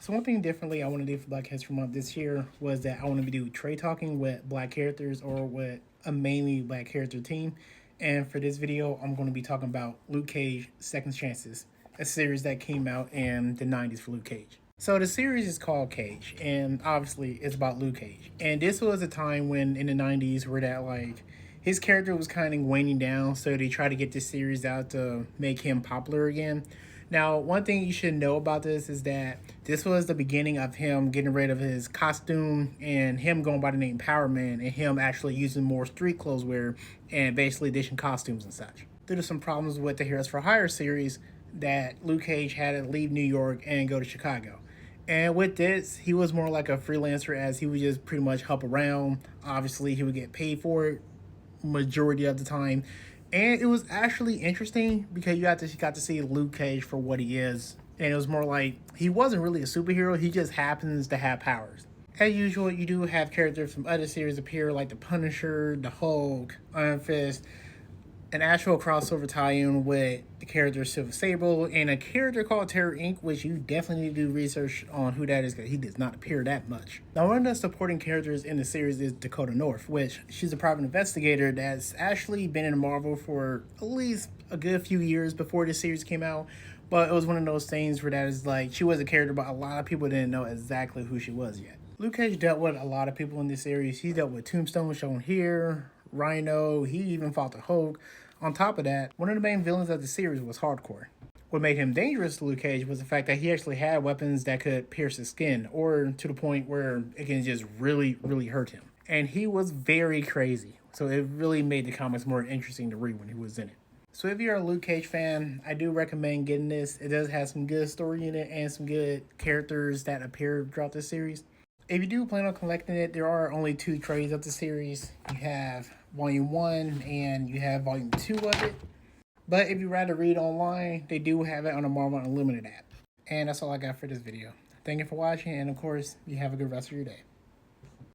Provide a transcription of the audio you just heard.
So one thing differently I want to do for Black History Month this year was that I want to do trade talking with black characters or with a mainly black character team. And for this video, I'm going to be talking about Luke Cage Second Chances, a series that came out in the 90s for Luke Cage. So the series is called Cage, and obviously it's about Luke Cage. And this was a time when in the 90s where that his character was kind of waning down, so they tried to get this series out to make him popular again. Now, one thing you should know about this is that this was the beginning of him getting rid of his costume and him going by the name Power Man and him actually using more street clothes wear and basically dishing costumes and such. Due to some problems with the Heroes for Hire series, that Luke Cage had to leave New York and go to Chicago. And with this, he was more like a freelancer as he would just pretty much help around. Obviously, he would get paid for it majority of the time. And it was actually interesting because you got to see Luke Cage for what he is. And it was more like he wasn't really a superhero, he just happens to have powers. As usual, you do have characters from other series appear like the Punisher, the Hulk, Iron Fist, an actual crossover tie-in with the character Silver Sable, and a character called Terror Inc., which you definitely need to do research on who that is because he does not appear that much. Now, one of the supporting characters in the series is Dakota North, which she's a private investigator that's actually been in Marvel for at least a good few years before this series came out. But it was one of those things where that is like, she was a character, but a lot of people didn't know exactly who she was yet. Luke Cage dealt with a lot of people in this series. He dealt with Tombstone, shown here, Rhino, he even fought the Hulk. On top of that, one of the main villains of the series was Hardcore. What made him dangerous to Luke Cage was the fact that he actually had weapons that could pierce his skin, or to the point where it can just really, really hurt him. And he was very crazy, so it really made the comics more interesting to read when he was in it. So if you're a Luke Cage fan, I do recommend getting this. It does have some good story in it and some good characters that appear throughout the series. If you do plan on collecting it, there are only 2 trades of the series. You have Volume 1 and you have Volume 2 of it. But if you rather read online, they do have it on the Marvel Unlimited app. And that's all I got for this video. Thank you for watching, and of course, you have a good rest of your day.